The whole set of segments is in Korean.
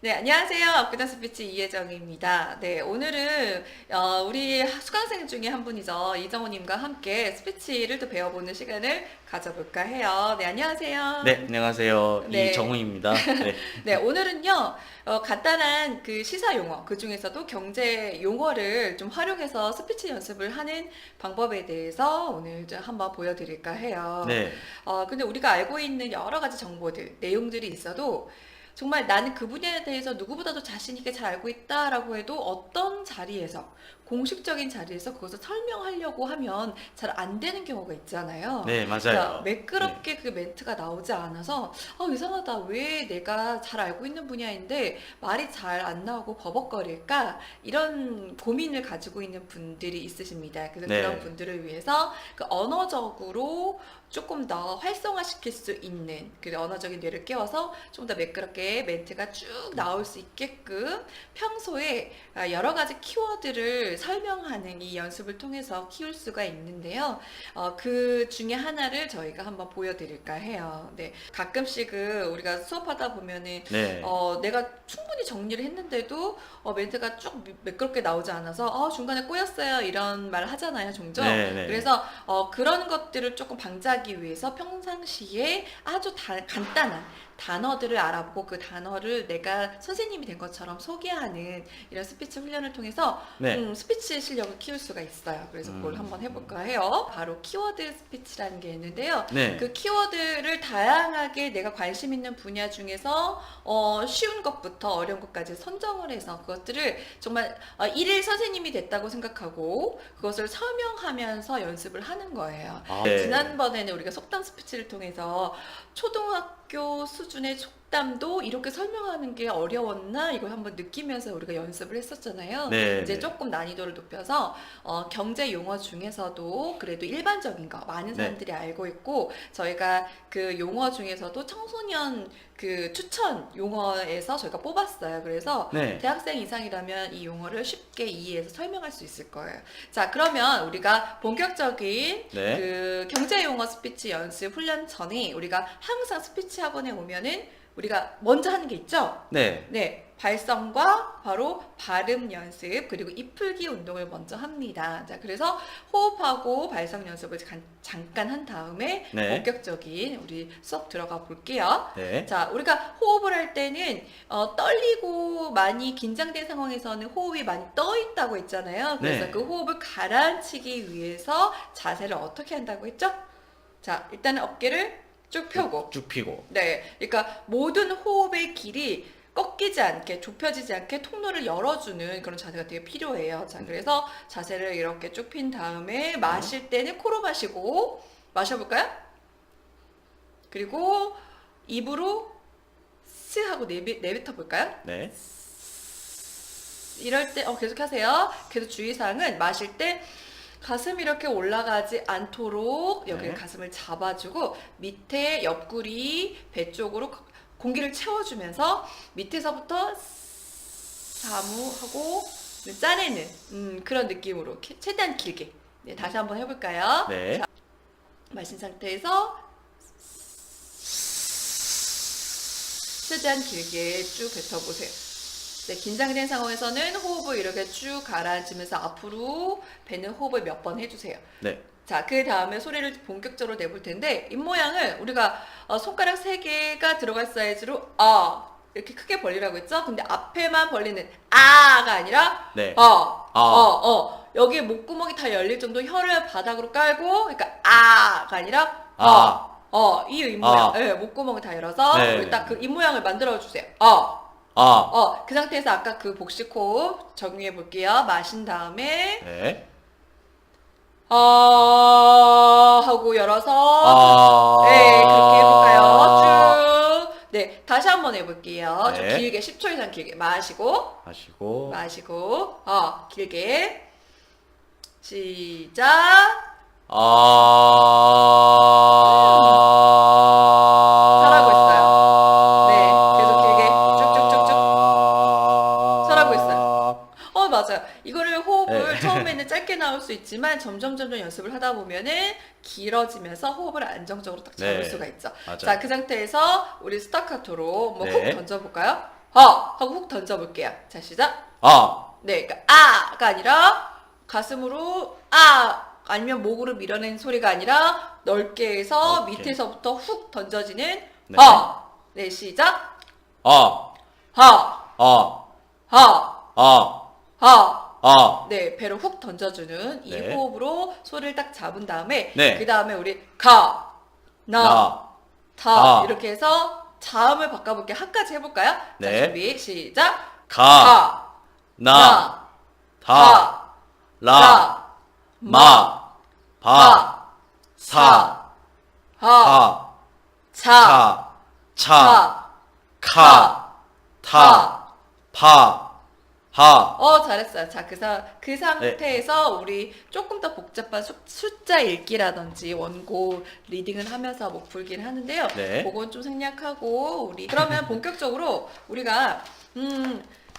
네, 안녕하세요. 업그다 스피치 이혜정입니다. 네, 오늘은 우리 수강생 중에 한 분이죠. 이정호님과 함께 스피치를 또 배워보는 시간을 가져볼까 해요. 네, 네, 안녕하세요. 안녕하세요. 네, 이정우입니다. 네, 네, 오늘은요, 간단한 그 시사 용어, 그 중에서도 경제 용어를 좀 활용해서 스피치 연습을 하는 방법에 대해서 오늘 좀 한번 보여드릴까 해요. 네, 근데 우리가 알고 있는 여러 가지 정보들, 내용들이 있어도 정말 나는 그 분야에 대해서 누구보다도 자신 있게 잘 알고 있다라고 해도 어떤 자리에서, 공식적인 자리에서 그것을 설명하려고 하면 잘 안 되는 경우가 있잖아요. 네, 그러니까 맞아요. 네, 매끄럽게 그 멘트가 나오지 않아서 이상하다. 왜 내가 잘 알고 있는 분야인데 말이 잘 안 나오고 버벅거릴까? 이런 고민을 가지고 있는 분들이 있으십니다. 그래서 그런 네, 분들을 위해서 그 언어적으로 조금 더 활성화시킬 수 있는 그 언어적인 뇌를 깨워서 좀 더 매끄럽게 멘트가 쭉 나올 수 있게끔 평소에 여러 가지 키워드를 설명하는 이 연습을 통해서 키울 수가 있는데요. 그 중에 하나를 저희가 한번 보여드릴까 해요. 네, 가끔씩은 우리가 수업하다 보면은 네, 내가 충분히 정리를 했는데도 멘트가 쭉 매끄럽게 나오지 않아서 중간에 꼬였어요 이런 말 하잖아요 종종. 네, 네, 그래서 그런 것들을 조금 방지하기 위해서 평상시에 아주 간단한 단어들을 알아보고 그 단어를 내가 선생님이 된 것처럼 소개하는 이런 스피치 훈련을 통해서 네, 스피치 실력을 키울 수가 있어요. 그래서 그걸 한번 음, 해볼까 해요. 바로 키워드 스피치라는 게 있는데요. 네, 그 키워드를 다양하게 내가 관심 있는 분야 중에서 쉬운 것부터 어려운 것까지 선정을 해서 그것들을 정말 일일 선생님이 됐다고 생각하고 그것을 설명하면서 연습을 하는 거예요. 네, 지난번에는 우리가 속담 스피치를 통해서 초등학교 수준의 속담도 이렇게 설명하는 게 어려웠나 이걸 한번 느끼면서 우리가 연습을 했었잖아요. 네, 이제 네, 조금 난이도를 높여서 경제 용어 중에서도 그래도 일반적인 거 많은 네, 사람들이 알고 있고 저희가 그 용어 중에서도 청소년 그 추천 용어에서 저희가 뽑았어요. 그래서 네, 대학생 이상이라면 이 용어를 쉽게 이해해서 설명할 수 있을 거예요. 자, 그러면 우리가 본격적인 네, 그 경제 용어 스피치 연습 훈련 전에 우리가 항상 스피치 학원에 오면은 우리가 먼저 하는 게 있죠? 네, 네, 발성과 바로 발음 연습 그리고 입 풀기 운동을 먼저 합니다. 자, 그래서 호흡하고 발성 연습을 잠깐 한 다음에 네, 본격적인 우리 수업 들어가 볼게요. 네, 자, 우리가 호흡을 할 때는 떨리고 많이 긴장된 상황에서는 호흡이 많이 떠 있다고 했잖아요. 그래서 그 네, 호흡을 가라앉히기 위해서 자세를 어떻게 한다고 했죠? 자, 일단은 어깨를 쭉 펴고 쭉 피고, 네, 그러니까 모든 호흡의 길이 꺾이지 않게 좁혀지지 않게 통로를 열어주는 그런 자세가 되게 필요해요. 자, 그래서 자세를 이렇게 쭉 핀 다음에 네, 마실 때는 코로 마시고 마셔볼까요? 그리고 입으로 스 하고 내뱉어 볼까요? 네, 이럴 때 계속 하세요. 계속 주의사항은 마실 때 가슴 이렇게 올라가지 않도록 여기 네, 가슴을 잡아주고 밑에 옆구리 배 쪽으로 공기를 채워주면서 밑에서부터 사무하고 짜내는 그런 느낌으로 최대한 길게 네, 다시 한번 해볼까요? 네, 자, 마신 상태에서 최대한 길게 쭉 뱉어보세요. 네, 긴장된 상황에서는 호흡을 이렇게 쭉 가라앉으면서 앞으로 배는 호흡을 몇 번 해주세요. 네, 자, 그 다음에 소리를 본격적으로 내볼 텐데, 입모양을 우리가 손가락 3개가 들어갈 사이즈로, 이렇게 크게 벌리라고 했죠? 근데 앞에만 벌리는, 가 아니라, 네, 아, 여기 목구멍이 다 열릴 정도 혀를 바닥으로 깔고, 그러니까, 가 아니라, 아, 이 입모양. 아, 예, 목구멍을 다 열어서, 우리 네, 딱 그 입모양을 만들어 주세요. 아, 그 상태에서 아까 그 복식 호흡 적용해 볼게요. 마신 다음에, 네, 하고 열어서 네 그렇게 아, 해볼까요? 쭉 네 다시 한번 해볼게요. 좀 네, 길게 10초 이상 길게 마시고 마시고, 길게 시작. 잘하고 있어요. 네 계속 길게 쭉쭉쭉쭉 잘하고 있어요. 맞아요. 이거를 호흡을 네. 처음에는 짧게 나올 수 있지만 점점 연습을 하다 보면은 길어지면서 호흡을 안정적으로 딱 잡을 네, 수가 있죠. 자, 맞아요. 그 상태에서 우리 스타카토로 뭐 훅 네, 던져볼까요? 하고 훅 던져볼게요. 자, 시작. 네, 그러니까 아가 아니라 가슴으로 아니면 목으로 밀어낸 소리가 아니라 넓게 해서 넓게. 밑에서부터 훅 던져지는 네. 네, 시작. 아, 하, 아, 하, 아, 하. 아. 네, 배를 훅 던져주는 이 네. 호흡으로 소리를 딱 잡은 다음에 네. 그 다음에 우리 가, 나, 다 아. 이렇게 해서 자음을 바꿔볼게요. 한까지 해볼까요? 네. 자, 준비 시작. 가, 나, 다, 라, 마, 바, 사, 하, 차, 차, 카, 타, 파, 하. 잘했어요. 자, 그 상태에서 우리 조금 더 복잡한 숫자 읽기라든지 원고 리딩을 하면서 목 풀기를 하는데요. 네. 그건 좀 생략하고 그러면 본격적으로 우리가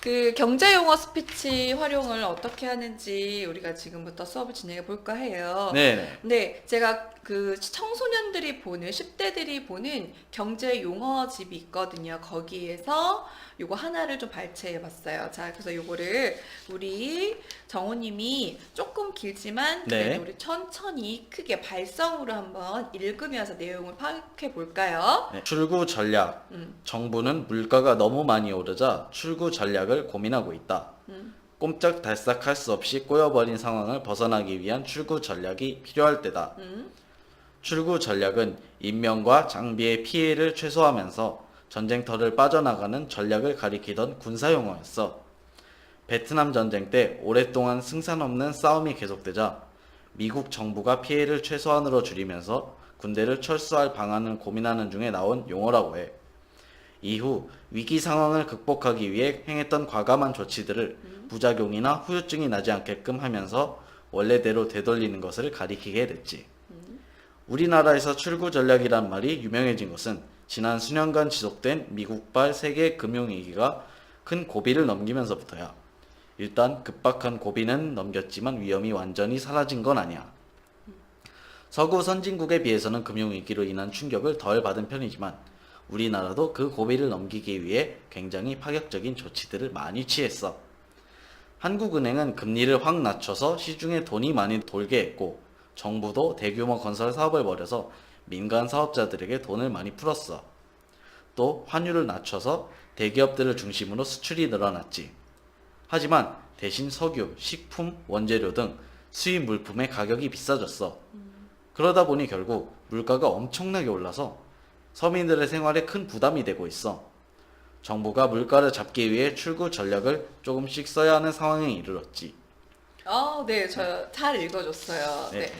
그 경제 용어 스피치 활용을 어떻게 하는지 우리가 지금부터 수업을 진행해 볼까 해요. 네. 네, 제가 그 청소년들이 보는 10대들이 보는 경제 용어집이 있거든요. 거기에서 요거 하나를 좀 발췌해 봤어요. 자, 그래서 요거를 우리 정호님이 조금 길지만 네. 그래도 우리 천천히 크게 발성으로 한번 읽으면서 내용을 파악해 볼까요? 네. 출구 전략. 정부는 물가가 너무 많이 오르자 출구 전략을 고민하고 있다. 꼼짝달싹할 수 없이 꼬여버린 상황을 벗어나기 위한 출구 전략이 필요할 때다. 출구 전략은 인명과 장비의 피해를 최소화하면서 전쟁터를 빠져나가는 전략을 가리키던 군사용어였어. 베트남 전쟁 때 오랫동안 승산 없는 싸움이 계속되자 미국 정부가 피해를 최소한으로 줄이면서 군대를 철수할 방안을 고민하는 중에 나온 용어라고 해. 이후 위기 상황을 극복하기 위해 행했던 과감한 조치들을 부작용이나 후유증이 나지 않게끔 하면서 원래대로 되돌리는 것을 가리키게 됐지. 우리나라에서 출구 전략이란 말이 유명해진 것은 지난 수년간 지속된 미국발 세계 금융위기가 큰 고비를 넘기면서부터야. 일단 급박한 고비는 넘겼지만 위험이 완전히 사라진 건 아니야. 서구 선진국에 비해서는 금융위기로 인한 충격을 덜 받은 편이지만 우리나라도 그 고비를 넘기기 위해 굉장히 파격적인 조치들을 많이 취했어. 한국은행은 금리를 확 낮춰서 시중에 돈이 많이 돌게 했고 정부도 대규모 건설 사업을 벌여서 민간 사업자들에게 돈을 많이 풀었어. 또 환율을 낮춰서 대기업들을 중심으로 수출이 늘어났지. 하지만 대신 석유, 식품, 원재료 등 수입 물품의 가격이 비싸졌어. 그러다 보니 결국 물가가 엄청나게 올라서 서민들의 생활에 큰 부담이 되고 있어. 정부가 물가를 잡기 위해 출구 전략을 조금씩 써야 하는 상황에 이르렀지. 네, 저 잘 읽어줬어요. 네. 네.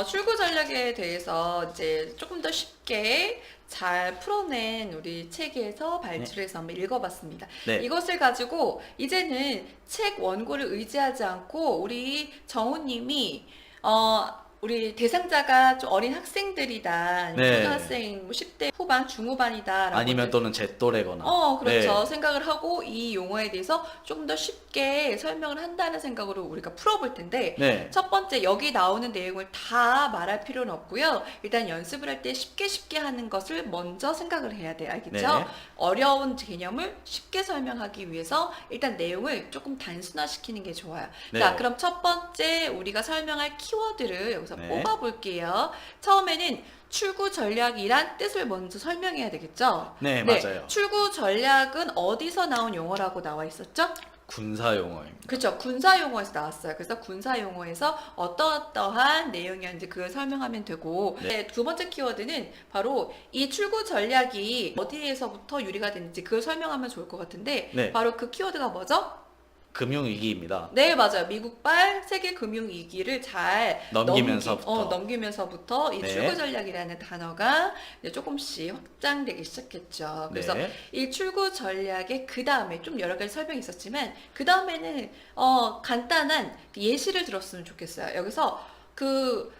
출구 전략에 대해서 이제 조금 더 쉽게 잘 풀어낸 우리 책에서 발췌해서 한번 읽어봤습니다. 네. 이것을 가지고 이제는 책 원고를 의지하지 않고 우리 정우님이 우리 대상자가 좀 어린 학생들이다, 네. 초등학생, 뭐 10대 후반, 중후반이다. 아니면 또는 제 또래거나. 그렇죠. 네. 생각을 하고 이 용어에 대해서 조금 더 쉽게 설명을 한다는 생각으로 우리가 풀어볼 텐데, 네. 첫 번째 여기 나오는 내용을 다 말할 필요는 없고요. 일단 연습을 할 때 쉽게 하는 것을 먼저 생각을 해야 돼요. 알겠죠? 네. 어려운 개념을 쉽게 설명하기 위해서 일단 내용을 조금 단순화시키는 게 좋아요. 네. 자, 그럼 첫 번째 우리가 설명할 키워드를 여기서 네. 뽑아볼게요. 처음에는 출구 전략이란 뜻을 먼저 설명해야 되겠죠? 네, 맞아요. 출구 전략은 어디서 나온 용어라고 나와 있었죠? 군사 용어입니다. 그렇죠. 군사 용어에서 나왔어요. 그래서 군사 용어에서 어떠어떠한 내용이었는지 그걸 설명하면 되고, 네. 두 번째 키워드는 바로 이 출구 전략이 어디에서부터 유래가 됐는지 그걸 설명하면 좋을 것 같은데, 네. 바로 그 키워드가 뭐죠? 금융위기입니다. 네, 맞아요. 미국발 세계 금융 위기를 잘 넘기면서부터 이 네. 출구 전략이라는 단어가 이제 조금씩 확장되기 시작했죠. 그래서 네. 이 출구 전략의 그 다음에 좀 여러 가지 설명이 있었지만 그 다음에는 간단한 예시를 들었으면 좋겠어요. 여기서 그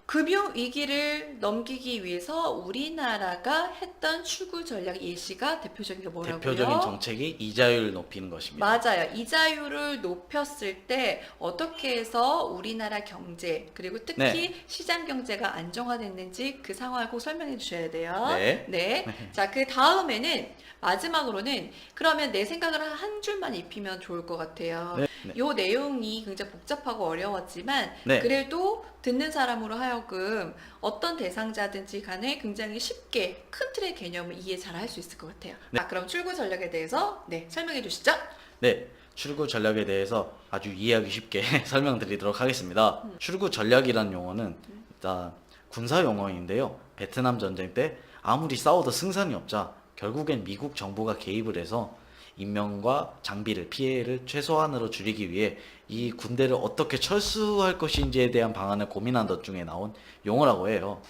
금융 위기를 넘기기 위해서 우리나라가 했던 출구 전략 예시가 대표적인 게 뭐라고요? 대표적인 정책이 이자율을 높이는 것입니다. 맞아요. 이자율을 높였을 때 어떻게 해서 우리나라 경제 그리고 특히 네. 시장 경제가 안정화됐는지 그 상황을 꼭 설명해 주셔야 돼요. 네. 네. 자, 그 다음에는 마지막으로는 그러면 내 생각을 한 줄만 입히면 좋을 것 같아요. 네. 네. 요 내용이 굉장히 복잡하고 어려웠지만 네. 그래도 듣는 사람으로 하여금 어떤 대상자든지 간에 굉장히 쉽게 큰 틀의 개념을 이해 잘 할 수 있을 것 같아요. 네. 자, 그럼 출구 전략에 대해서 설명해 주시죠. 네, 출구 전략에 대해서 아주 이해하기 쉽게 설명드리도록 하겠습니다. 출구 전략이란 용어는 일단 군사 용어인데요. 베트남 전쟁 때 아무리 싸워도 승산이 없자 결국엔 미국 정부가 개입을 해서 인명과 장비를 피해를 최소한으로 줄이기 위해 이 군대를 어떻게 철수할 것인지에 대한 방안을 고민한 것 중에 나온 용어라고 해요.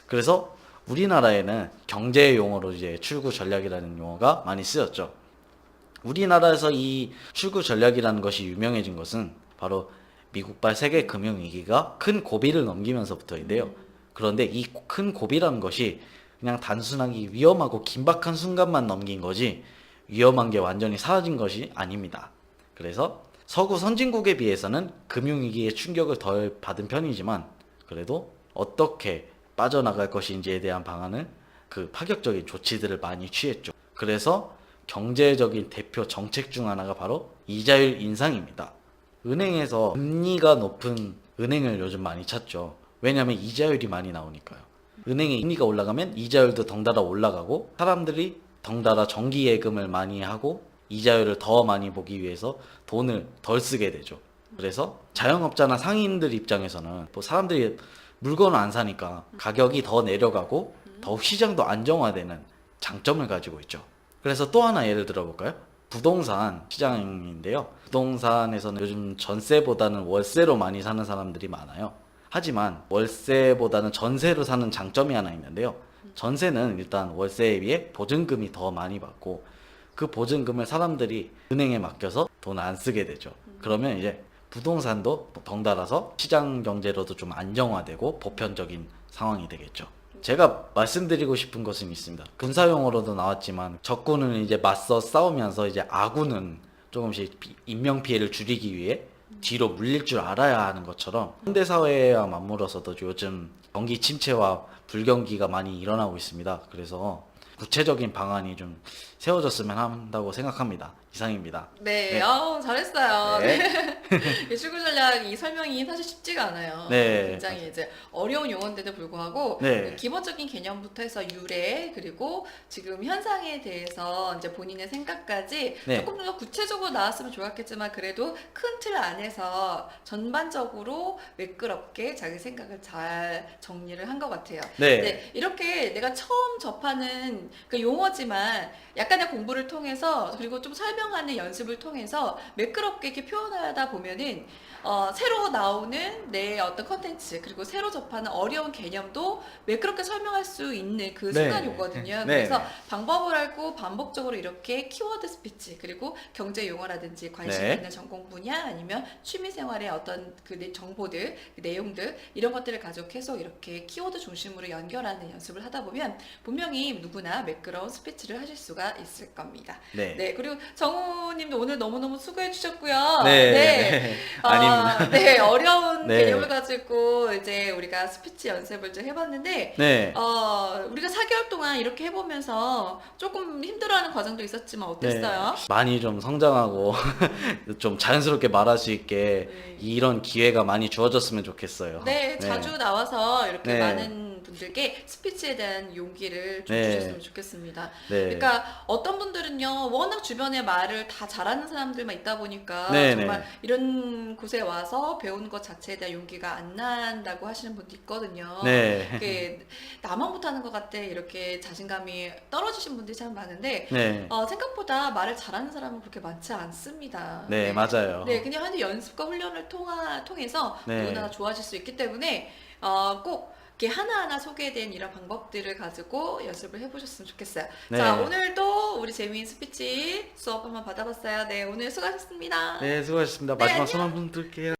그래서 우리나라에는 경제 용어로 이제 출구 전략이라는 용어가 많이 쓰였죠. 우리나라에서 이 출구 전략이라는 것이 유명해진 것은 바로 미국발 세계 금융위기가 큰 고비를 넘기면서부터인데요. 그런데 이 큰 고비라는 것이 그냥 단순하게 위험하고 긴박한 순간만 넘긴 거지 위험한 게 완전히 사라진 것이 아닙니다. 그래서 서구 선진국에 비해서는 금융위기의 충격을 덜 받은 편이지만 그래도 어떻게 빠져나갈 것인지에 대한 방안을 그 파격적인 조치들을 많이 취했죠. 그래서 경제적인 대표 정책 중 하나가 바로 이자율 인상입니다. 은행에서 금리가 높은 은행을 요즘 많이 찾죠. 왜냐하면 이자율이 많이 나오니까요. 은행의 금리가 올라가면 이자율도 덩달아 올라가고 사람들이 덩달아 정기예금을 많이 하고 이자율을 더 많이 보기 위해서 돈을 덜 쓰게 되죠. 그래서 자영업자나 상인들 입장에서는 뭐 사람들이 물건을 안 사니까 가격이 더 내려가고 더욱 시장도 안정화되는 장점을 가지고 있죠. 그래서 또 하나 예를 들어볼까요? 부동산 시장인데요. 부동산에서는 요즘 전세보다는 월세로 많이 사는 사람들이 많아요. 하지만 월세보다는 전세로 사는 장점이 하나 있는데요. 전세는 일단 월세에 비해 보증금이 더 많이 받고 그 보증금을 사람들이 은행에 맡겨서 돈 안 쓰게 되죠. 그러면 이제 부동산도 덩달아서 시장 경제로도 좀 안정화되고 보편적인 상황이 되겠죠. 제가 말씀드리고 싶은 것은 있습니다. 군사용어로도 나왔지만 적군은 이제 맞서 싸우면서 이제 아군은 조금씩 인명 피해를 줄이기 위해 뒤로 물릴 줄 알아야 하는 것처럼 현대 사회와 맞물어서도 요즘 경기 침체와 불경기가 많이 일어나고 있습니다. 그래서 구체적인 방안이 좀 세워졌으면 한다고 생각합니다. 이상입니다. 네, 네. 아우, 잘했어요. 네. 이 출구 전략 이 설명이 사실 쉽지가 않아요. 네. 굉장히 이제 어려운 용어인데도 불구하고 네. 그 기본적인 개념부터 해서 유래 그리고 지금 현상에 대해서 이제 본인의 생각까지 네. 조금 더 구체적으로 나왔으면 좋았겠지만 그래도 큰 틀 안에서 전반적으로 매끄럽게 자기 생각을 잘 정리를 한 것 같아요. 네. 네, 이렇게 내가 처음 접하는 그 용어지만 약간의 공부를 통해서 그리고 좀 설명하는 연습을 통해서 매끄럽게 이렇게 표현하다 보면은 새로 나오는 내 어떤 컨텐츠 그리고 새로 접하는 어려운 개념도 매끄럽게 설명할 수 있는 그 네. 순간이 오거든요. 네. 그래서 방법을 알고 반복적으로 이렇게 키워드 스피치 그리고 경제 용어라든지 관심 네. 있는 전공 분야 아니면 취미 생활의 어떤 그 정보들, 그 내용들 이런 것들을 가지고 계속 이렇게 키워드 중심으로 연결하는 연습을 하다 보면 분명히 누구나 매끄러운 스피치를 하실 수가 있을 겁니다. 네. 네, 그리고 정우님도 오늘 너무너무 수고해 주셨고요. 네. 아닙니다. 네, 어려운 네. 개념을 가지고 이제 우리가 스피치 연습을 좀 해봤는데, 네. 우리가 4개월 동안 이렇게 해보면서 조금 힘들어하는 과정도 있었지만 어땠어요? 많이 좀 성장하고 좀 자연스럽게 말할 수 있게 네. 이런 기회가 많이 주어졌으면 좋겠어요. 네, 자주 나와서 이렇게 네. 많은 분들께 스피치에 대한 용기를 좀 네. 주셨으면 좋겠습니다. 네. 그러니까 어떤 분들은요, 워낙 주변에 말을 다 잘하는 사람들만 있다 보니까 네, 정말 네. 이런 곳에 와서 배우는 것 자체에 대한 용기가 안 난다고 하시는 분도 있거든요. 네. 이게 나만 못하는 것 같아 이렇게 자신감이 떨어지신 분들이 참 많은데 네. 생각보다 말을 잘하는 사람은 그렇게 많지 않습니다. 네, 맞아요. 네, 그냥 하는 연습과 훈련을 통해서 네. 누구나 좋아질 수 있기 때문에 꼭 이렇게 하나하나 소개된 이런 방법들을 가지고 연습을 해보셨으면 좋겠어요. 네. 자, 오늘도 우리 재미있는 스피치 수업 한번 받아봤어요. 네, 오늘 수고하셨습니다. 네, 수고하셨습니다. 네, 마지막 안녕. 손 한번 들게요.